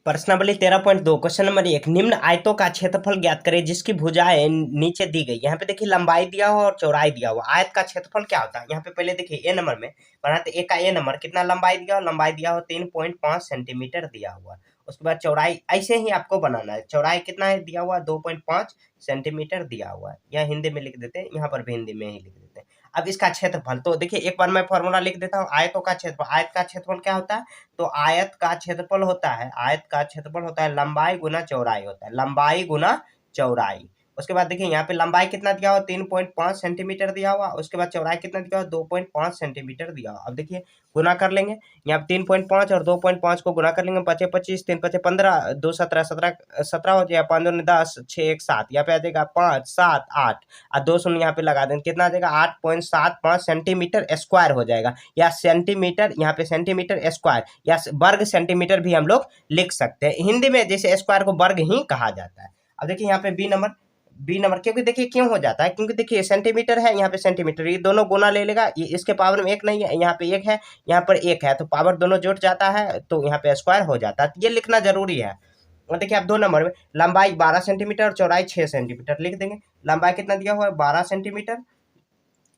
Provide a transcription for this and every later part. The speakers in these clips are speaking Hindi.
प्रश्न नंबर 13.2 क्वेश्चन नंबर 1 निम्न आयतों का क्षेत्रफल ज्ञात करें जिसकी भुजाएं नीचे दी गई। यहाँ पे देखिए लंबाई दिया हुआ और चौड़ाई दिया हुआ। आयत का क्षेत्रफल क्या होता है यहाँ पे पहले देखिए ए नंबर में बनाते ए का ए नंबर कितना लंबाई दिया हुआ, लंबाई दिया हुआ 3.5 सेंटीमीटर दिया हुआ। उसके बाद चौड़ाई ऐसे ही आपको बनाना है, चौड़ाई कितना है दिया हुआ 2.5 सेंटीमीटर दिया हुआ है। यह हिंदी में लिख देते हैं, यहाँ पर भी हिंदी में ही लिख देते हैं। अब इसका क्षेत्रफल तो देखिए एक बार मैं फॉर्मूला लिख देता हूँ। आयतों का क्षेत्रफल, आयत का क्षेत्रफल क्या होता है तो आयत का क्षेत्रफल होता है, आयत का क्षेत्रफल होता है लंबाई गुना चौड़ाई होता है, लंबाई गुना चौड़ाई। उसके बाद देखिए यहाँ पे लंबाई कितना दिया हुआ 3.5 सेंटीमीटर दिया हुआ, उसके बाद चौड़ाई कितना दिया हुआ 2.5 सेंटीमीटर दिया हुआ। अब देखिए गुना कर लेंगे, यहाँ पे 3.5 और 2.5 को गुना कर लेंगे, 5 25 3 5 15 2 17 17 17 हो जाएगा, 5 2 10 6 1 7, यहाँ पे आ जाएगा 5 7 8 और 2 शून्य यहाँ पे लगा देंगे, कितना आ जाएगा 8.75 सेंटीमीटर स्क्वायर हो जाएगा, या सेंटीमीटर यहाँ पे सेंटीमीटर स्क्वायर या वर्ग सेंटीमीटर भी हम लोग लिख सकते हैं। हिंदी में जैसे स्क्वायर को वर्ग ही कहा जाता है। अब देखिए यहाँ पे बी नंबर क्योंकि देखिए क्यों हो जाता है, क्योंकि देखिए सेंटीमीटर है, यहाँ पे सेंटीमीटर, ये दोनों गुना ले लेगा, ये इसके पावर में एक नहीं है, यहाँ पे एक है, यहाँ पर एक है, तो पावर दोनों जुट जाता है तो यहाँ पे स्क्वायर हो जाता है। ये लिखना जरूरी है। और देखिए आप 2 नंबर में लंबाई 12 सेंटीमीटर और चौड़ाई 6 सेंटीमीटर लिख देंगे। लंबाई कितना दिया हुआ है 12 सेंटीमीटर,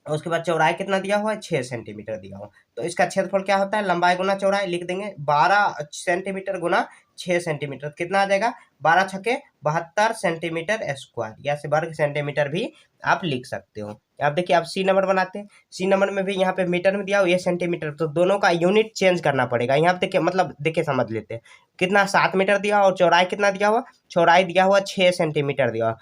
उसके बाद चौड़ाई कितना दिया हुआ है 6 सेंटीमीटर दिया हुआ। तो इसका क्षेत्रफल क्या होता है लंबाई गुना चौड़ाई, लिख देंगे 12 सेंटीमीटर गुना 6 सेंटीमीटर, कितना आ जाएगा 12 छके 72 सेंटीमीटर स्क्वायर, या से वर्ग सेंटीमीटर भी आप लिख सकते हो। अब देखिए आप सी नंबर बनाते हैं, सी नंबर में भी यहाँ पे मीटर में दिया हुआ ये सेंटीमीटर, तो दोनों का यूनिट चेंज करना पड़ेगा। यहाँ पे देखिए मतलब देखिए समझ लेते हैं, कितना 7 मीटर दिया और चौड़ाई कितना दिया हुआ, चौड़ाई दिया हुआ 6 सेंटीमीटर दिया हुआ,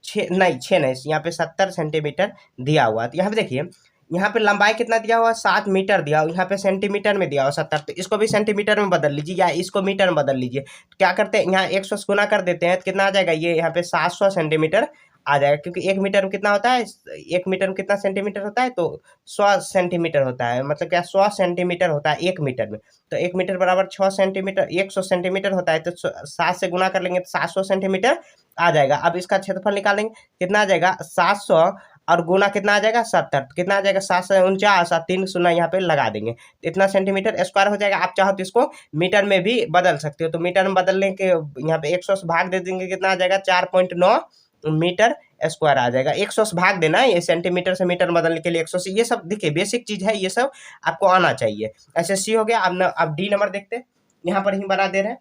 6 नहीं 6 नहीं, यहाँ पे 70 सेंटीमीटर दिया हुआ है। तो यहाँ पे देखिए यहाँ पे लंबाई कितना दिया हुआ 7 मीटर दिया हुआ, यहाँ पे सेंटीमीटर में दिया हुआ 70, तो इसको भी सेंटीमीटर में बदल लीजिए या इसको मीटर में बदल लीजिए। तो क्या करते हैं यहाँ 100 से गुना कर देते हैं, तो कितना आ जाएगा ये यहाँ पे 700 सेंटीमीटर आ जाएगा, क्योंकि 1 मीटर में कितना होता है 1 मीटर में कितना सेंटीमीटर होता है तो 100 सेंटीमीटर होता है, मतलब क्या 100 सेंटीमीटर होता है 1 मीटर में। तो 1 मीटर बराबर 6 सेंटीमीटर, 100 सेंटीमीटर होता है, तो 7 से गुना कर लेंगे तो 700 सेंटीमीटर आ जाएगा। अब इसका क्षेत्रफल निकालेंगे, कितना आ जाएगा 700 और गुना कितना आ जाएगा 70, कितना आ जाएगा 749 और 3 शून्य यहाँ पे लगा देंगे, तो इतना सेंटीमीटर स्क्वायर हो जाएगा। आप चाहो तो इसको मीटर में भी बदल सकते हो, तो मीटर में बदलने के यहाँ पे 100 से भाग दे देंगे, कितना आ जाएगा 4.9 मीटर स्क्वायर आ जाएगा। 100 से भाग देना है, ये सेंटीमीटर से मीटर बदलने के लिए 100 से, ये सब देखिए बेसिक चीज है, ये सब आपको आना चाहिए। ऐसे सी हो गया। अब डी नंबर देखते हैं, यहाँ पर ही बना दे रहे हैं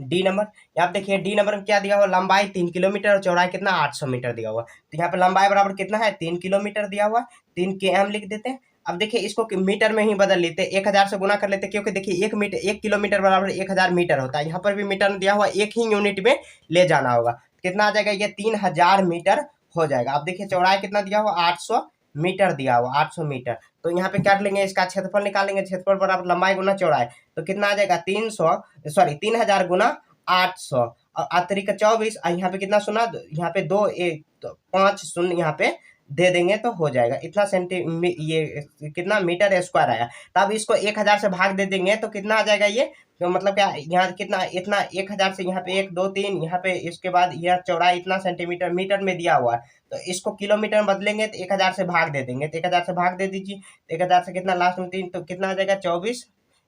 डी नंबर। यहाँ देखिए डी नंबर में क्या दिया हुआ लंबाई 3 किलोमीटर और चौड़ाई कितना 800 मीटर दिया हुआ। तो यहाँ पे लंबाई बराबर कितना है 3 किलोमीटर दिया हुआ, 3 के एम लिख देते हैं। अब देखिए इसको मीटर में ही बदल लेते हैं, 1000 से गुना कर लेते हैं, क्योंकि देखिए 1 किलोमीटर बराबर 1000 मीटर होता है। यहाँ पर भी मीटर में दिया हुआ, एक ही यूनिट में ले जाना होगा, कितना आ जाएगा ये 3000 मीटर हो जाएगा। अब देखिए चौड़ाई कितना दिया हुआ 800 मीटर दिया हुआ, 800 मीटर। तो यहाँ पे कर लेंगे इसका क्षेत्रफल निकालेंगे, क्षेत्रफल बराबर लंबाई गुना चौड़ाई, तो कितना आ जाएगा 3000 गुना 800 और अतिरिक्त 24, यहाँ पे कितना सुना यहाँ पे 2 1 तो 5 शून्य यहाँ पे दे देंगे तो हो जाएगा इतना ये कितना मीटर स्क्वायर आया। तब इसको 1000 से भाग दे देंगे तो कितना आ जाएगा ये, तो मतलब क्या यहाँ कितना इतना 1000 से यहाँ पे 1 2 3 यहाँ पे, इसके बाद यह चौड़ाई इतना सेंटीमीटर मीटर में दिया हुआ है, तो इसको किलोमीटर में बदलेंगे तो 1000 से भाग दे देंगे, तो 1000 से भाग दे दीजिए, 1000 से कितना लास्ट में 3, तो कितना आ जाएगा 24,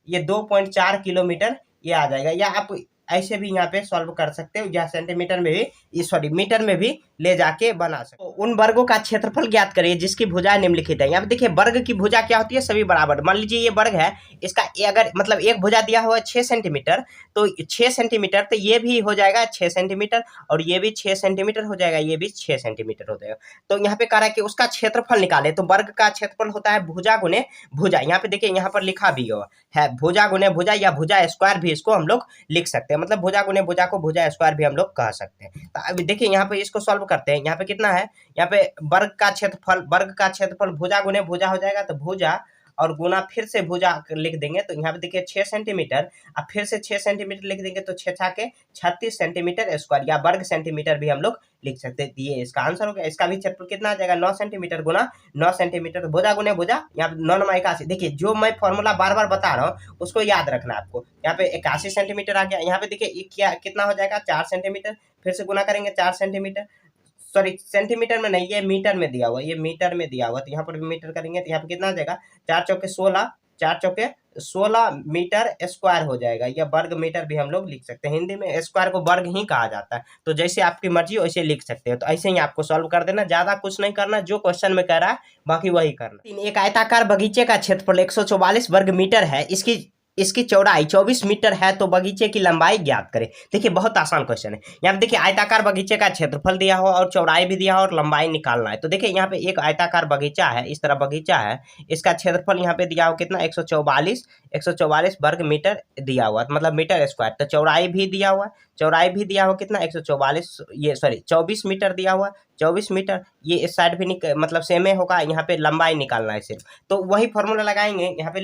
ये 2.4 किलोमीटर ये आ जाएगा। या आप ऐसे भी यहाँ पे सॉल्व कर सकते हो, या सेंटीमीटर में भी सॉरी मीटर में भी ले जाके बना सकते हो। उन वर्गों का क्षेत्रफल ज्ञात करिए जिसकी भुजाएं निम्नलिखित है। यहाँ पे देखिए वर्ग की भुजा क्या होती है सभी बराबर। मान लीजिए ये वर्ग है, इसका अगर मतलब एक भुजा दिया हुआ है 6 सेंटीमीटर, तो 6 सेंटीमीटर, तो ये भी हो जाएगा 6 सेंटीमीटर और ये भी 6 सेंटीमीटर हो जाएगा, ये भी 6 सेंटीमीटर हो जाएगा। तो यहाँ पे कह रहा है कि उसका क्षेत्रफल निकाले, तो वर्ग का क्षेत्रफल होता है भुजा गुने भुजा। यहाँ पे देखिए यहाँ पर लिखा भी है भुजा गुने भुजा, या भुजा स्क्वायर भी इसको हम लोग लिख सकते हैं, मतलब भुजा गुने भुजा को भुजा स्क्वायर भी हम लोग कह सकते हैं। तो अभी देखिए यहाँ पे इसको सॉल्व करते हैं। यहाँ पे कितना है, यहाँ पे वर्ग का क्षेत्रफल भुजा गुने भुजा हो जाएगा, तो भुजा और गुना फिर से भुजा लिख देंगे, तो यहाँ पे देखिए 6 सेंटीमीटर, अब फिर से 6 सेंटीमीटर लिख देंगे, तो 6 के 36 सेंटीमीटर स्क्वायर या वर्ग सेंटीमीटर भी हम लोग लिख सकते हैं। ये इसका आंसर हो गया। इसका भी क्षेत्रफल कितना आ जाएगा 9 सेंटीमीटर गुना 9 सेंटीमीटर, भुजा गुने भुजा, यहाँ 9 9 81। देखिए जो मैं फॉर्मूला बार बार बता रहा हूँ उसको याद रखना आपको। यहाँ पे 81 सेंटीमीटर आ गया, यहाँ पे देखिए क्या कितना हो जाएगा 4 सेंटीमीटर, फिर से गुना करेंगे 4 सेंटीमीटर, सॉरी सेंटीमीटर में नहीं, ये मीटर में दिया हुआ, ये मीटर में दिया हुआ, तो यहाँ पर भी मीटर करेंगे तो यहाँ पे कितना आ जाएगा 4 चौके 16, 4 चौके 16 मीटर स्क्वायर हो जाएगा, या वर्ग मीटर भी हम लोग लिख सकते हैं। हिंदी में स्क्वायर को वर्ग ही कहा जाता है, तो जैसे आपकी मर्जी वैसे लिख सकते हो। तो ऐसे ही आपको सॉल्व कर देना, ज्यादा कुछ नहीं करना, जो क्वेश्चन में कह रहा है बाकी वही करना। एक आयताकार बगीचे का क्षेत्रफल 144 वर्ग मीटर है, इसकी इसकी चौड़ाई 24 मीटर है, तो बगीचे की लंबाई ज्ञात करें। देखिए बहुत आसान क्वेश्चन है। यहाँ पे देखिए आयताकार बगीचे का क्षेत्रफल दिया हुआ और चौड़ाई भी दिया हुआ और लंबाई निकालना है। तो देखिए यहाँ पे एक आयताकार बगीचा है, इस तरह बगीचा है, इसका क्षेत्रफल यहाँ पे दिया हुआ कितना 144 वर्ग मीटर दिया हुआ, मतलब मीटर स्क्वायर। तो चौड़ाई भी दिया हुआ, चौड़ाई भी दिया हुआ कितना 144, ये सॉरी 24 मीटर दिया हुआ, 24 मीटर, ये इस साइड भी मतलब सेम ही होगा। यहाँ पे लंबाई निकालना है सिर्फ, तो वही फॉर्मूला लगाएंगे। यहाँ पे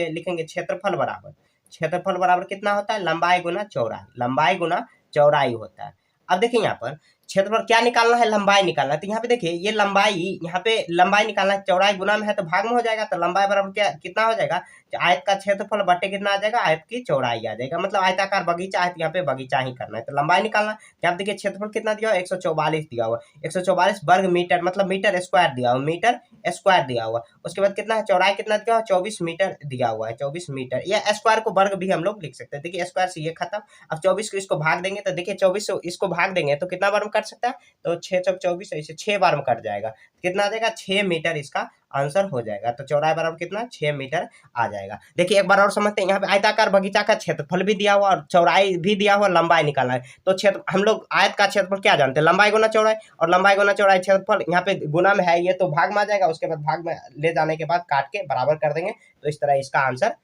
लिखेंगे क्षेत्रफल बराबर कितना होता है, लंबाई गुना चौड़ाई, लंबाई गुना चौड़ाई होता है। अब देखिए यहाँ पर क्षेत्रफल क्या निकालना है, लंबाई निकालना है। तो यहाँ पे देखिए ये लंबाई, यहाँ पे लंबाई निकालना है, चौड़ाई गुना में है तो भाग में हो जाएगा, तो लंबाई बराबर क्या कितना हो जाएगा, आयत का क्षेत्रफल बटे कितना आ जाएगा, आयत की चौड़ाई आ जाएगा। मतलब आयताकार बगीचा है, यहाँ पे बगीचा ही करना है, तो लंबाई निकालना। यहाँ देखिए क्षेत्रफल कितना दिया हुआ 144 दिया हुआ, 144 वर्ग मीटर, मतलब मीटर स्क्वायर दिया हुआ, मीटर स्क्वायर दिया हुआ। उसके बाद कितना है, चौड़ाई कितना दिया हुआ 24 मीटर दिया हुआ है, 24 मीटर। या स्क्वायर को वर्ग भी हम लोग लिख सकते हैं। देखिए स्क्वायर से ये खत्म। अब 24 को इसको भाग देंगे, तो देखिए 24 इसको भाग देंगे तो कितना बार में कट सकता है, तो 6 चौक 24, ऐसे 6 बार में कट जाएगा। कितना आ जाएगा 6 मीटर इसका आंसर हो जाएगा। तो चौड़ाई बराबर कितना 6 मीटर आ जाएगा। देखिए एक बार और समझते हैं। यहाँ पे आयताकार बगीचा का क्षेत्रफल भी दिया हुआ और चौड़ाई भी दिया हुआ, लंबाई निकालना है। तो क्षेत्र हम लोग आयत का क्षेत्रफल क्या जानते हैं, लंबाई गुना चौड़ाई, और लंबाई गुना चौड़ाई क्षेत्रफल यहाँ पे गुना में है, ये तो भाग में आ जाएगा। उसके बाद भाग में ले जाने के बाद काट के बराबर कर देंगे, तो इस तरह इसका आंसर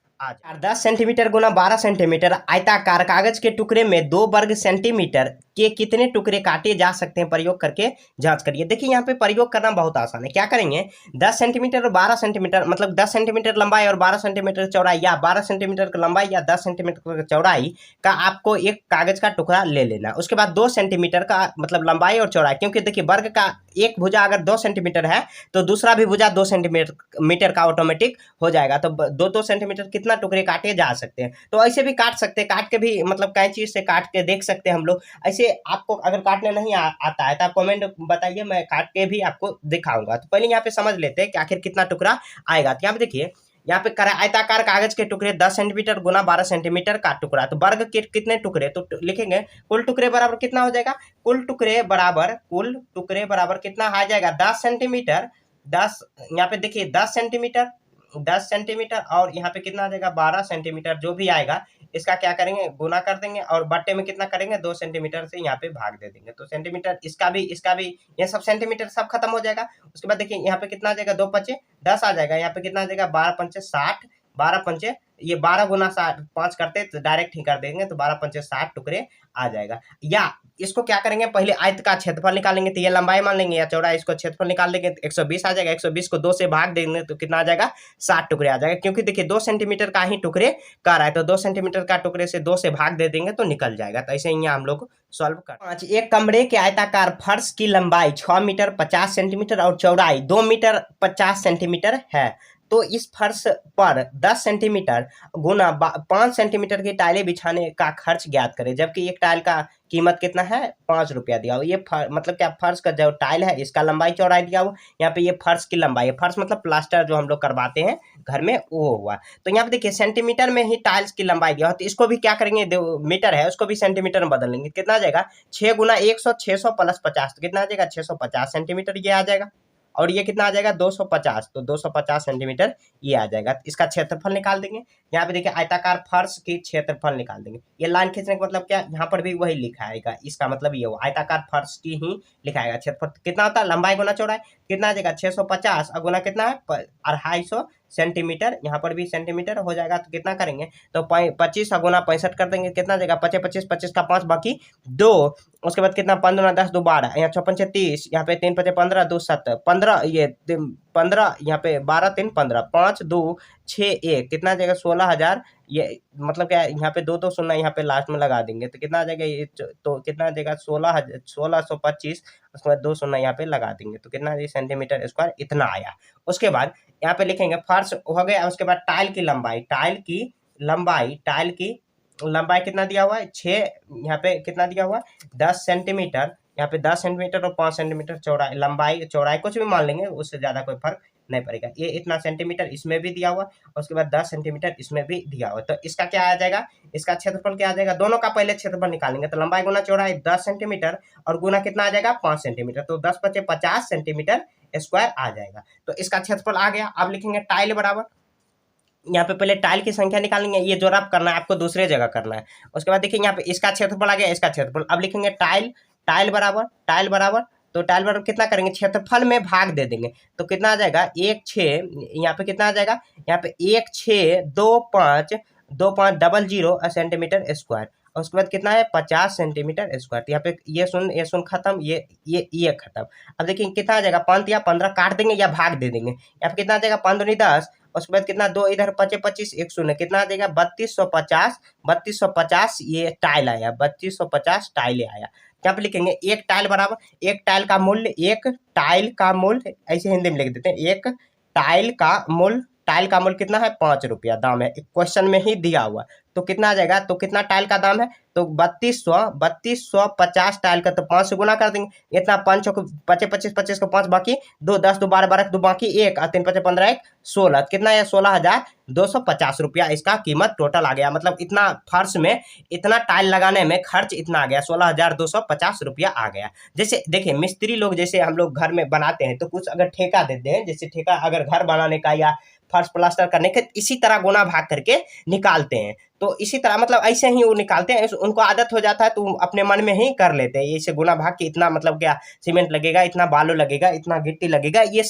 10 सेंटीमीटर गुना 12 सेंटीमीटर आयताकार कागज के टुकड़े में 2 वर्ग सेंटीमीटर के कितने टुकड़े काटे जा सकते हैं, प्रयोग करके जांच करिए। देखिए यहाँ पे प्रयोग करना बहुत आसान है। क्या करेंगे, 10 सेंटीमीटर और 12 सेंटीमीटर, मतलब 10 सेंटीमीटर लंबाई और 12 सेंटीमीटर चौड़ाई, या 12 सेंटीमीटर की लंबाई या 10 सेंटीमीटर चौड़ाई का आपको एक कागज का टुकड़ा ले लेना। उसके बाद 2 सेंटीमीटर का मतलब लंबाई और चौड़ाई, क्योंकि देखिए वर्ग का एक भुजा अगर 2 सेंटीमीटर है तो दूसरा भी भुजा 2 सेंटीमीटर का ऑटोमेटिक हो जाएगा। तो 2-2 सेंटीमीटर कितना टुकड़े काटे जा सकते हैं। तो ऐसे भी काट सकते हैं, काट के भी मतलब कैंची से काट के देख सकते हैं हम लोग। ऐसे आपको अगर काटने नहीं आता है तो आप कमेंट बताइए, मैं काट के भी आपको दिखाऊंगा। तो पहले यहाँ पे समझ लेते हैं कि आखिर कितना टुकड़ा आएगा। तो यहाँ पे देखिए, यहाँ पे आयताकार कागज के टुकड़े 10 सेंटीमीटर गुना 12 सेंटीमीटर का टुकड़ा, तो वर्ग के कितने टुकड़े, तो लिखेंगे कुल टुकड़े बराबर कितना हो जाएगा, कुल टुकड़े बराबर कितना आ जाएगा 10 सेंटीमीटर, 10 यहाँ पे देखिए 10 सेंटीमीटर और यहाँ पे कितना आ जाएगा 12 सेंटीमीटर, जो भी आएगा इसका क्या करेंगे गुना कर देंगे, और बट्टे में कितना करेंगे 2 सेंटीमीटर से यहाँ पे भाग दे देंगे। तो सेंटीमीटर इसका भी ये सब सेंटीमीटर सब खत्म हो जाएगा। उसके बाद देखिए यहाँ पे कितना आ जाएगा 2 पचे 10 आ जाएगा, यहाँ पे कितना आ जाएगा 12 पंचे 60, 12 पंचे ये 12 गुना 5 करते तो डायरेक्ट ही कर देंगे, तो 12 पंचे 60 टुकड़े आ जाएगा। या इसको क्या करेंगे, पहले आयत का क्षेत्रफल निकालेंगे, तो ये लंबाई मान लेंगे, या चौड़ाई, इसको क्षेत्रफल निकाल लेंगे तो 120 आ जाएगा। 120 को 2 से भाग देंगे तो कितना आ जाएगा 60 टुकड़े आ जाएगा, क्योंकि देखिए 2 सेंटीमीटर का ही टुकड़े कर रहा है, तो 2 सेंटीमीटर का टुकड़े से 2 से भाग दे देंगे तो निकल जाएगा। तो ऐसे ही हम लोग सॉल्व कर। 5 एक कमरे के आयताकार फर्श की लंबाई 6 मीटर 50 सेंटीमीटर और चौड़ाई 2 मीटर 50 सेंटीमीटर है, तो इस फर्श पर 10 सेंटीमीटर गुना 5 सेंटीमीटर की टाइलें बिछाने का खर्च ज्ञात करें, जबकि एक टाइल का कीमत कितना है 5 रुपया दिया हो। ये मतलब क्या, फर्श का जो टाइल है इसका लंबाई चौड़ाई दिया हुआ, यहाँ पे ये फर्श की लंबाई है, फर्श मतलब प्लास्टर जो हम लोग करवाते हैं घर में वो हुआ। तो यहाँ पे देखिए सेंटीमीटर में ही टाइल्स की लंबाई दिया हो, तो इसको भी क्या करेंगे, मीटर है उसको भी सेंटीमीटर में बदल लेंगे। कितना आ जाएगा 6 गुना 100, 600 प्लस 50, तो कितना आ जाएगा 650 सेंटीमीटर ये आ जाएगा। और ये कितना आ जाएगा 250, तो 250 सेंटीमीटर ये आ जाएगा। इसका क्षेत्रफल निकाल देंगे। यहाँ पे देखिए आयताकार फर्श की क्षेत्रफल निकाल देंगे। ये लाइन खींचने का मतलब क्या, यहाँ पर भी वही लिखा आएगा, इसका मतलब ये हो आयताकार फर्श की ही लिखाएगा। क्षेत्रफल कितना होता है, लंबाई गुना चौड़ाई कितना आ जाएगा 650 और गुना कितना है 250 सेंटीमीटर, यहाँ पर भी सेंटीमीटर हो जाएगा। तो कितना करेंगे, तो 25 गुना 65 कर देंगे, कितना आ जाएगा 25 25 25 का 5 बाकी 2। उसके बाद कितना 15 10 2 12, यहाँ 6 पंचे 30, यहाँ पे 3 पंचे 15 2 7 15, ये 15, यहाँ पे 12 3 15, 5 2 6 1, कितना आ जाएगा 16,000। ये मतलब क्या, यहाँ पे 2 2 शून्य यहाँ पे लास्ट में लगा देंगे, तो कितना आ जाएगा ये, तो कितना आ जाएगा 1625, उसके बाद 2 शून्य यहाँ पे लगा देंगे, तो कितना सेंटीमीटर स्क्वायर इतना आया। उसके बाद यहाँ पे लिखेंगे फर्श हो गया। उसके बाद टाइल की लंबाई कितना दिया हुआ है 6, यहाँ पे कितना दिया हुआ है 10 सेंटीमीटर, यहाँ पे 10 सेंटीमीटर और 5 सेंटीमीटर चौड़ाई, लंबाई चौड़ाई कुछ भी मान लेंगे, उससे ज़्यादा कोई फर्क नहीं पड़ेगा। ये इतना सेंटीमीटर इसमें भी दिया हुआ और उसके बाद 10 सेंटीमीटर इसमें भी दिया हुआ। तो इसका क्या आ जाएगा, इसका क्षेत्रफल क्या आ जाएगा, दोनों का पहले क्षेत्रफल निकालेंगे। तो लंबाई गुना चौड़ाई 10 सेंटीमीटर और गुना कितना आ जाएगा 5 सेंटीमीटर, तो 10 × 5 = 50 सेंटीमीटर स्क्वायर आ जाएगा। तो इसका क्षेत्रफल आ गया। अब लिखेंगे टाइल बराबर, यहाँ पे पहले टाइल की संख्या निकालेंगे, ये जो रफ करना है आपको दूसरे जगह करना है। उसके बाद देखिए यहाँ पे इसका क्षेत्रफल आ गया, इसका क्षेत्रफल। अब लिखेंगे टाइल, टाइल बराबर, तो टाइल बराबर कितना करेंगे, क्षेत्रफल में भाग दे देंगे। तो कितना आ जाएगा 1 6, यहाँ पे कितना आ जाएगा, यहाँ पे 1 6 2 5 2 5 00 सेंटीमीटर स्क्वायर। और उसके बाद कितना है 50 सेंटीमीटर स्क्वायर। तो यहाँ पे ये सुन खत्म, ये खत्म। अब देखिए कितना आ जाएगा 5 या 15 काट देंगे या भाग दे देंगे। यहाँ पे कितना आ जाएगा 5 दूनी 10, उसके बाद कितना 2 इधर 5 25 1 शून्य, कितना आ जाएगा 3250 ये टाइल आया, 3250 टाइल आया। यहाँ पे लिखेंगे एक टाइल बराबर, एक टाइल का मूल्य ऐसे हिंदी में लिख देते हैं, एक टाइल का मूल्य कितना है 5 रुपया दाम है, क्वेश्चन में ही दिया हुआ। तो कितना आ जाएगा, तो कितना टाइल का दाम है, तो 3250 टाइल का, तो 5 से गुना कर देंगे। इतना 5 को 25 25 को 5 बाकी 2 10 2 12 12 2 बाकी 1 और 3 5 15 1 16, कितना है 16,250 रुपया इसका कीमत टोटल आ गया। मतलब इतना फर्श में इतना टाइल लगाने में खर्च इतना आ गया, 16,250 रुपया आ गया। जैसे देखिए मिस्त्री लोग, जैसे हम लोग घर में बनाते हैं तो कुछ अगर ठेका देते हैं, जैसे ठेका अगर घर बनाने का या फर्श प्लास्टर करने के, इसी तरह गुना भाग करके निकालते हैं। तो इसी तरह मतलब ऐसे ही वो निकालते हैं, उनको आदत हो जाता है तो अपने मन में ही कर लेते हैं। ऐसे गुना भाग के इतना मतलब क्या सीमेंट लगेगा, इतना बालू लगेगा, इतना गिट्टी लगेगा, ये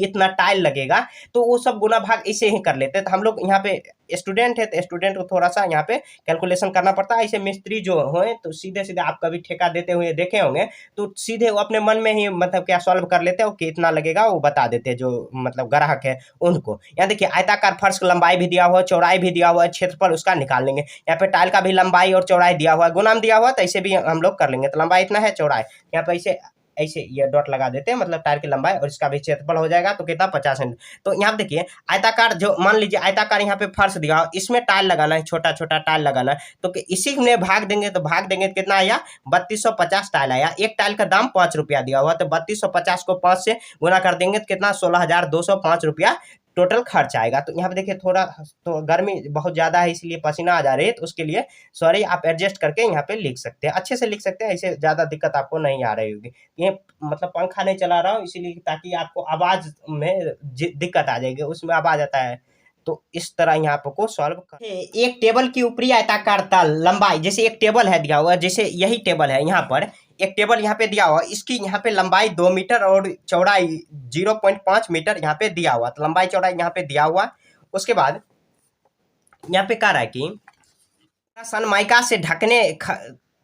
इतना टाइल लगेगा, तो वो सब गुना भाग ऐसे ही कर लेते हैं। तो हम लोग यहाँ पे स्टूडेंट है तो स्टूडेंट को थोड़ा सा यहाँ पे कैलकुलेशन करना पड़ता है। ऐसे मिस्त्री जो हों तो सीधे सीधे आप कभी ठेका देते हुए देखे होंगे तो सीधे वो अपने मन में ही मतलब क्या सॉल्व कर लेते हैं, कि इतना लगेगा वो बता देते हैं जो मतलब ग्राहक है उनको। यहाँ देखिए आयताकार फर्श की लंबाई भी दिया हुआ है, चौड़ाई भी दिया हुआ है, क्षेत्रफल उसका निकाल लेंगे। यहाँ पे टाइल का भी लंबाई और चौड़ाई दिया हुआ है, गुणाम दिया हुआ है, तो ऐसे भी हम लोग कर लेंगे। तो लंबाई इतना है, चौड़ाई यहाँ पे ऐसे ये डॉट लगा देते हैं, मतलब टायर की लंबाई, और इसका भी क्षेत्रफल हो जाएगा तो कितना 50 सेंट। तो यहाँ पे देखिए आयताकार, जो मान लीजिए आयताकार यहाँ पे फर्श दिया हो, इसमें टाइल लगाना है, छोटा छोटा टाइल लगाना है, तो इसी में भाग देंगे तो कितना आया 3250 टाइल आया। एक टाइल का दाम 5 रुपया दिया हुआ, तो 3250 को 5 से गुना कर देंगे तो कितना 16,205 रुपया टोटल खर्च आएगा। तो यहाँ पे देखिए थोड़ा तो गर्मी बहुत ज़्यादा है इसलिए पसीना आ जा रही है, तो उसके लिए सॉरी, आप एडजस्ट करके यहाँ पे लिख सकते हैं, अच्छे से लिख सकते हैं, ऐसे ज़्यादा दिक्कत आपको नहीं आ रही होगी। ये मतलब पंखा नहीं चला रहा हूँ इसीलिए, ताकि आपको आवाज़ में दिक्कत आ जाएगी, उसमें आवाज़ आता है। तो इस तरह यहाँ आपको सॉल्व कर, एक टेबल की ऊपरी आयताकार तल लंबाई, जैसे एक टेबल है दिया हुआ, जैसे यही टेबल है, यहाँ पर एक टेबल यहाँ पे दिया हुआ, इसकी यहाँ पे लंबाई 2 मीटर और चौड़ाई 0.5 मीटर यहाँ पे दिया हुआ। तो लंबाई चौड़ाई यहाँ पे दिया हुआ। उसके बाद यहाँ पे कह रहा है कि सनमाइका से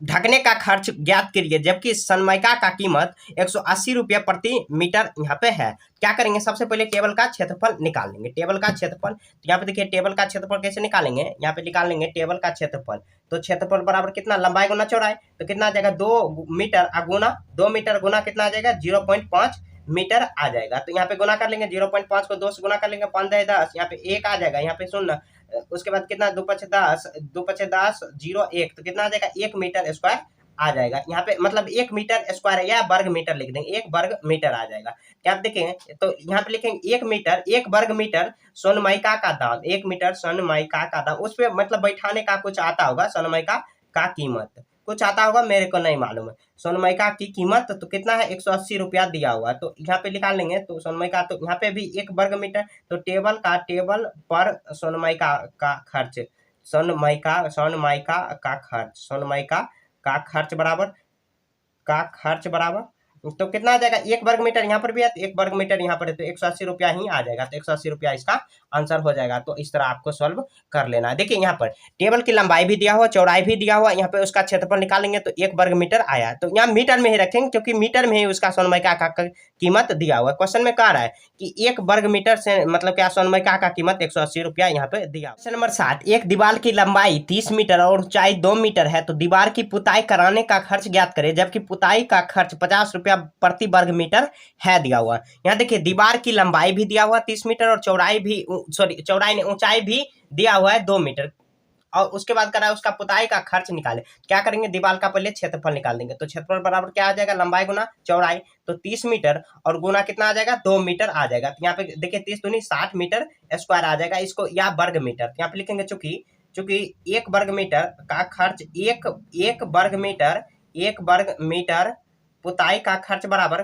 ढकने का खर्च ज्ञात करिए, जबकि सनमाइका का कीमत 180 रुपया प्रति मीटर यहाँ पे है। क्या करेंगे, सबसे पहले टेबल का क्षेत्रफल निकाल लेंगे। टेबल का क्षेत्रफल, तो यहाँ पे देखिए टेबल का क्षेत्रफल कैसे निकालेंगे, यहाँ पे निकाल लेंगे टेबल का क्षेत्रफल। तो क्षेत्रफल बराबर कितना, लंबाई गुना चौड़ाई, तो कितना आ जाएगा 2 मीटर गुना 2 मीटर गुना कितना आ जाएगा 0.5 मीटर आ जाएगा। तो यहाँ पे गुना कर लेंगे, 0.5 को 2 से गुना कर लेंगे, 5 10, यहाँ पे 1 आ जाएगा, यहाँ पे 0। उसके बाद कितना 2 5 10 0 1, तो कितना आ जाएगा 1 मीटर स्क्वायर आ जाएगा। यहाँ पे मतलब 1 मीटर स्क्वायर है या वर्ग मीटर लिख देंगे, 1 वर्ग मीटर आ जाएगा। क्या आप देखेंगे तो यहाँ पे लिखेंगे 1 वर्ग मीटर सनमाइका का दाम, 1 मीटर सनमाइका का दाम, उस पर मतलब बैठाने का कुछ आता होगा, सनमाइका का कीमत कुछ आता होगा, मेरे को नहीं मालूम है। सोनमाइका की कीमत तो कितना है 180 रुपया दिया हुआ, तो यहाँ पे निकाल लेंगे। तो सोनमाइका, तो यहाँ पे भी 1 वर्ग मीटर, तो टेबल पर सोनमाइका का खर्च, सोनमाइका का खर्च बराबर तो कितना आ जाएगा 1 वर्ग मीटर, यहाँ पर भी है तो 1 वर्ग मीटर यहाँ पर है, तो 180 रुपया ही आ जाएगा। तो 180 रुपया इसका आंसर हो जाएगा। तो इस तरह आपको सॉल्व कर लेना है। देखिए यहाँ पर टेबल की लंबाई भी दिया हुआ, चौड़ाई भी दिया हुआ, यहाँ पे उसका क्षेत्रफल निकालेंगे तो 1 वर्ग मीटर आया। तो यहाँ मीटर में ही रखेंगे क्योंकि मीटर में ही उसका सोनमाइका का कीमत दिया हुआ है। क्वेश्चन में कह रहा है कि 1 वर्ग मीटर से मतलब क्या सोनमाइका का कीमत 180 रुपया यहाँ पे दिया। क्वेश्चन नंबर 7, एक दीवार की लंबाई 30 मीटर और ऊंचाई 2 मीटर है, तो दीवार की पुताई कराने का खर्च ज्ञात करें, जबकि पुताई का खर्च 50 रुपया प्रति वर्ग मीटर है दिया हुआ। यहाँ देखिए दीवार की लंबाई भी दिया हुआ 30 मीटर और चौड़ाई भी, ऊंचाई भी दिया हुआ है 2 मीटर। और उसके बाद करा उसका पुताई का खर्च निकाले। क्या करेंगे, दीवार का पहले क्षेत्रफल निकाल देंगे। तो क्षेत्रफल बराबर क्या आ जाएगा, लंबाई गुना चौड़ाई। तो 30 मीटर और गुना कितना आ जाएगा, 2 मीटर आ जाएगा। तो यहाँ पे देखिए 30 दूनी 60 मीटर स्क्वायर आ जाएगा, इसको या वर्ग मीटर। यहाँ पे लिखेंगे चूंकि चूंकि एक वर्ग मीटर का खर्च एक वर्ग मीटर पुताई का खर्च बराबर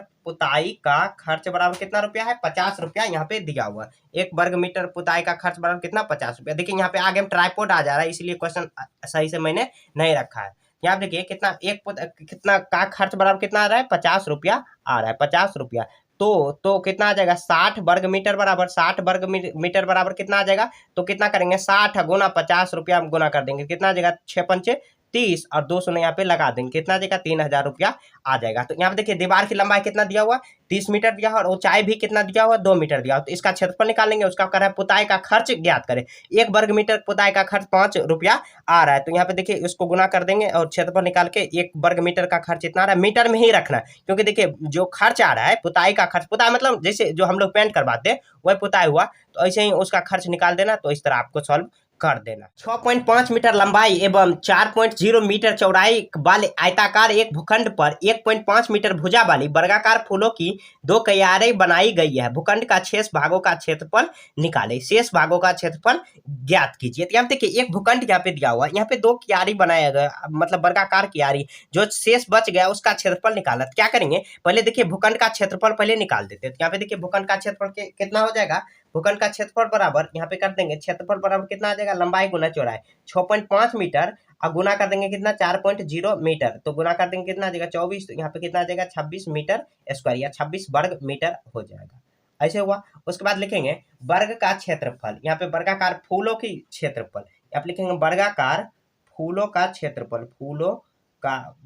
कितना रुपया है, 50 रुपया यहाँ पे दिया हुआ है। एक वर्ग मीटर पुताई का खर्च बराबर कितना, 50 रुपया। देखिए यहाँ पे आगे हम ट्राइपॉड आ जा रहा है, इसलिए क्वेश्चन सही से मैंने नहीं रखा है। यहाँ देखिए कितना कितना का खर्च बराबर कितना आ रहा है, 50 रुपया आ रहा है, 50 रुपया। तो कितना आ जाएगा, 60 वर्ग मीटर बराबर 60 वर्ग मीटर बराबर कितना आ जाएगा। तो कितना करेंगे, 60 गुना 50 रुपया गुना कर देंगे, कितना आ जाएगा, 6 पंचे 30 और 200 यहाँ पे लगा देंगे, कितना आ जाएगा, 3000 रुपया आ जाएगा। तो यहाँ पे देखिए दीवार की लंबाई कितना दिया हुआ, 30 मीटर दिया हुआ और ऊंचाई भी कितना दिया हुआ, 2 मीटर दिया हुआ। तो इसका क्षेत्रफल निकालेंगे, उसका कर रहा है पुताई का खर्च ज्ञात करें। एक वर्ग मीटर पुताई का खर्च 5 रुपया आ रहा है। तो यहाँ पे देखिए इसको गुना कर देंगे और क्षेत्रफल निकाल के एक वर्ग मीटर का खर्च इतना आ रहा है, मीटर में ही रखना है, क्योंकि देखिए जो खर्च आ रहा है पुताई का खर्च, पुताई मतलब जैसे जो हम लोग पेंट करवाते हैं वही पुताई हुआ, तो ऐसे ही उसका खर्च निकाल देना। तो इस तरह आपको सॉल्व कर देना। 6.5 मीटर लंबाई एवं 4.0 मीटर चौड़ाई वाले आयताकार एक भूखंड पर 1.5 मीटर भुजा वाली वर्गाकार फूलों की 2 क्यारी बनाई गई है। भूखंड का शेष भागों का क्षेत्रफल निकाले, शेष भागों का क्षेत्रफल ज्ञात कीजिए। तो यहाँ देखिए एक भूखंड यहाँ पे दिया हुआ है, यहाँ पे 2 क्यारी बनाया गया, मतलब वर्गाकार क्यारी, जो शेष बच गया उसका क्षेत्रफल निकाला। क्या करेंगे, पहले देखिए भूखंड का क्षेत्रफल पहले निकाल देते हैं। तो यहाँ पे देखिए भूखंड का क्षेत्रफल कितना हो जाएगा, भूखंड का क्षेत्रफल बराबर यहाँ पे कर देंगे, क्षेत्रफल बराबर कितना आ जाएगा, लंबाई गुना चौड़ाई 6.5 मीटर और गुना कर देंगे कितना, 4.0 मीटर। तो गुना कर देंगे कितना आ जाएगा, 24। तो यहाँ पे कितना आ जाएगा, 26 मीटर स्क्वायर या 26 वर्ग मीटर हो जाएगा। ऐसे हुआ। उसके बाद लिखेंगे वर्ग का क्षेत्रफल, यहाँ पे वर्गाकार फूलों की क्षेत्रफल, यहाँ पे लिखेंगे वर्गाकार फूलों का क्षेत्रफल, फूलों का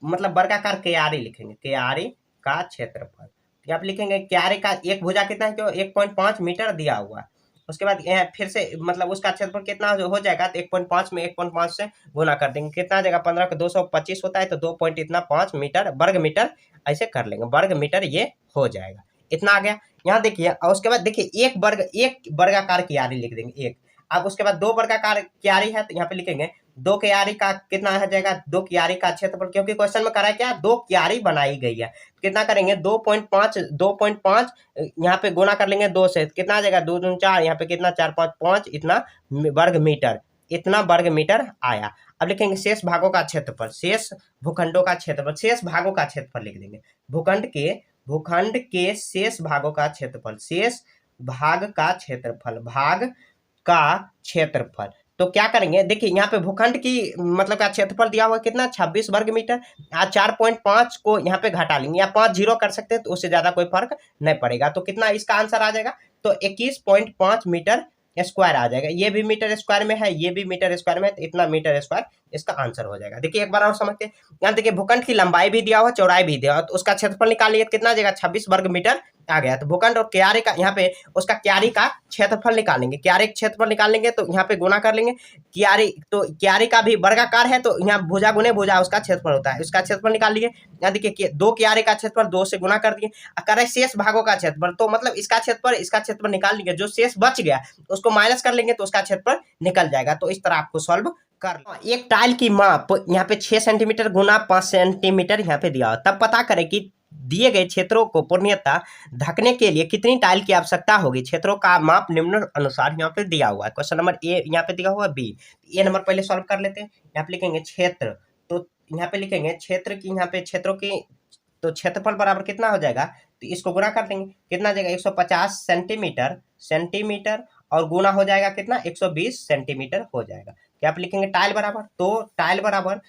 मतलब वर्गाकार क्यारी लिखेंगे, क्यारी का क्षेत्रफल। यहाँ पे लिखेंगे क्यारी का एक भुजा कितना है, 1.5 मीटर दिया हुआ है। उसके बाद यहाँ फिर से मतलब उसका क्षेत्रफल कितना हो जाएगा, तो 1.5 में 1.5 से गुना कर देंगे, कितना आ जाएगा, 15 का 225 होता है, तो 2 पॉइंट इतना 5 मीटर वर्ग मीटर ऐसे कर लेंगे, वर्ग मीटर ये हो जाएगा। इतना आ गया। यहाँ देखिए और उसके बाद देखिए एक वर्गाकार क्यारी लिख देंगे एक। अब उसके बाद 2 वर्गाकार क्यारी है, तो यहाँ पे लिखेंगे 2 क्यारी का कितना आ जाएगा, 2 क्यारी का क्षेत्रफल, क्योंकि क्वेश्चन में करा है क्या, 2 क्यारी बनाई गई है। कितना करेंगे, 2.5 यहाँ पे गुना कर लेंगे 2 से, कितना आ जाएगा, 2 दूनी 4, यहाँ पे कितना 4 5 5 इतना वर्ग मीटर, इतना वर्ग मीटर आया। अब लिखेंगे शेष भागों का क्षेत्रफल, शेष भूखंडों का क्षेत्रफल, शेष भागों का क्षेत्रफल लिख देंगे, भूखंड के शेष भागों का क्षेत्रफल, शेष भाग का क्षेत्रफल, भाग का क्षेत्रफल। तो क्या करेंगे, देखिए यहाँ पे भूखंड की मतलब का क्षेत्रफल दिया हुआ कितना, 26 वर्ग मीटर। 4.5 को यहाँ पे घटा लेंगे या 5 जीरो कर सकते हैं, तो उससे ज्यादा कोई फर्क नहीं पड़ेगा। तो कितना इसका आंसर आ जाएगा, तो 21.5 मीटर स्क्वायर आ जाएगा। ये भी मीटर स्क्वायर में है, ये भी मीटर स्क्वायर में है, तो इतना मीटर स्क्वायर इसका आंसर हो जाएगा। देखिए एक बार और समझते हैं। यहाँ देखिए भूखंड की लंबाई भी दिया हुआ, चौड़ाई भी दिया हुआ, तो उसका क्षेत्रफल निकालिए, कितना आ जाएगा, 26 वर्ग मीटर आ गया। तो भूखंड और क्यारी का यहाँ पे उसका क्यारी का क्षेत्रफल निकालेंगे, क्यारी का क्षेत्रफल निकालेंगे तो यहाँ पे गुना कर लेंगे। क्यारी का भी वर्गाकार है, तो यहाँ भुजा गुने भुजा उसका क्षेत्रफल होता है, उसका क्षेत्रफल निकाल लिए। यहाँ देखिए 2 क्यारी का क्षेत्रफल 2 से गुना कर दिए। करे शेष भागों का क्षेत्रफल, तो मतलब इसका क्षेत्रफल निकाल लेंगे, जो शेष बच गया उसको माइनस कर लेंगे, तो उसका क्षेत्रफल निकल जाएगा। तो इस तरह आपको सॉल्व कर। एक टाइल की माप यहाँ पे 6 सेंटीमीटर गुना 5 सेंटीमीटर यहाँ पे दिया हो, तब पता करें कि दिए गए क्षेत्रों को पूर्णतः ढकने के लिए कितनी टाइल की आवश्यकता होगी। क्षेत्रों का माप निम्न अनुसार यहाँ पे दिया हुआ है। क्वेश्चन नंबर ए यहाँ पे दिया हुआ है, बी ए नंबर पहले सॉल्व कर लेते हैं। यहाँ पे लिखेंगे क्षेत्र, तो यहाँ पे लिखेंगे क्षेत्र की, यहाँ पे क्षेत्रों की, तो क्षेत्रफल बराबर कितना हो जाएगा, तो इसको गुना कर देंगे, कितना आ जाएगा, 150 सेंटीमीटर और गुना हो जाएगा कितना, 120 सेंटीमीटर हो जाएगा। क्या आप लिखेंगे टाइल बराबर, तो टाइल बराबर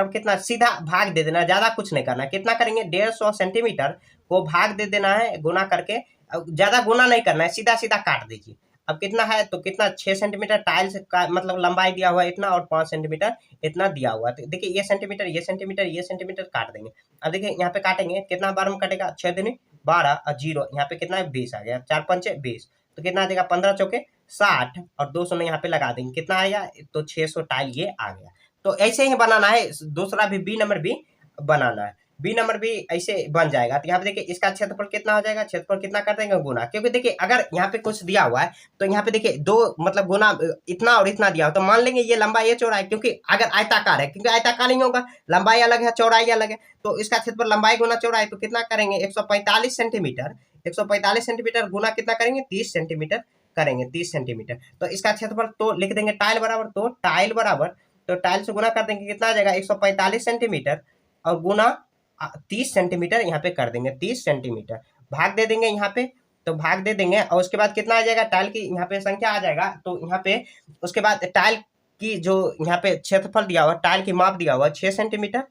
कितना, सीधा भाग दे देना, ज्यादा कुछ नहीं करना। कितना करेंगे, 150 सेंटीमीटर को भाग दे देना है गुना करके, ज्यादा गुना नहीं करना है, सीधा सीधा काट दीजिए। अब कितना है, तो कितना 6 सेंटीमीटर टाइल्स का मतलब लंबाई दिया हुआ है इतना, और 5 सेंटीमीटर इतना दिया हुआ है। तो देखिए ये सेंटीमीटर काट देंगे। अब देखिए यहाँ पे काटेंगे, कितना बार में कटेगा, 6 दूनी 12 और 0 यहाँ पे कितना है, 20 आ गया, 4 पंचे 20, तो कितना आ जाएगा, 15 चौके 60 और 200 में यहाँ पे लगा देंगे, कितना आएगा, तो 600 टाइल ये आ गया। तो ऐसे ही बनाना है, दूसरा भी बी नंबर भी बनाना है। बी नंबर भी ऐसे बन जाएगा। तो यहाँ पे देखिए इसका क्षेत्रफल कितना हो जाएगा, क्षेत्रफल कितना कर देंगे गुना, क्योंकि देखिए अगर यहाँ पे कुछ दिया हुआ है तो यहाँ पे देखिए दो मतलब गुना इतना और इतना दिया हो तो मान लेंगे ये लंबाई ये चौड़ाई, क्योंकि अगर आयताकार है, क्योंकि आयताकार नहीं होगा, लंबाई अलग है चौड़ाई अलग है, तो इसका क्षेत्रफल लंबाई गुना चौड़ाई तो कितना करेंगे 145 सेंटीमीटर, 145 सेंटीमीटर गुना कितना करेंगे 30 सेंटीमीटर करेंगे, 30 सेंटीमीटर। तो इसका क्षेत्रफल तो लिख देंगे टाइल बराबर, तो टाइल बराबर, तो टाइल से गुना कर देंगे कितना आ जाएगा 145 सेंटीमीटर और गुना 30 सेंटीमीटर यहाँ पे कर देंगे, 30 सेंटीमीटर भाग दे देंगे यहाँ पे, तो भाग दे देंगे और उसके बाद कितना आ जाएगा टाइल की यहाँ पे संख्या आ जाएगा, तो यहाँ पे उसके बाद टाइल की जो यहाँ पे क्षेत्रफल दिया हुआ, टाइल की माप दिया हुआ 6 सेंटीमीटर,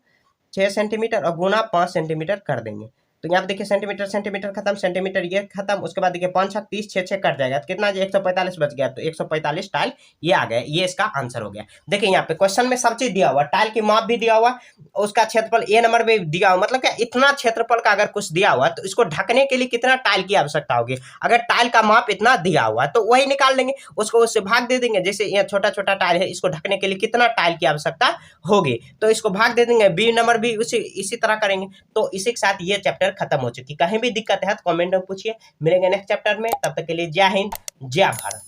6 सेंटीमीटर और गुना 5 सेंटीमीटर कर देंगे। तो यहाँ पे देखिए सेंटीमीटर सेंटीमीटर खत्म, सेंटीमीटर ये खत्म, उसके बाद देखिए 5 छक 30, 6 कट जाएगा तो कितना 145 बच गया, तो 145 टाइल ये आ गया, ये इसका आंसर हो गया। देखिए यहाँ पे क्वेश्चन में सब चीज दिया हुआ, टाइल की माप भी दिया हुआ, उसका क्षेत्रफल ए नंबर में दिया हुआ, मतलब क्या इतना क्षेत्रफल का अगर कुछ दिया हुआ तो इसको ढकने के लिए कितना टाइल की आवश्यकता होगी, अगर टाइल का माप इतना दिया हुआ तो वही निकाल लेंगे, उसको उससे भाग दे देंगे, जैसे ये छोटा छोटा टाइल है इसको ढकने के लिए कितना टाइल की आवश्यकता होगी तो इसको भाग दे देंगे, बी नंबर भी इसी तरह करेंगे। तो इसी के साथ ये चैप्टर खत्म हो चुकी। कहीं भी दिक्कत है तो कमेंट में पूछिए, मिलेंगे नेक्स्ट चैप्टर में, तब तक के लिए जय हिंद जय भारत।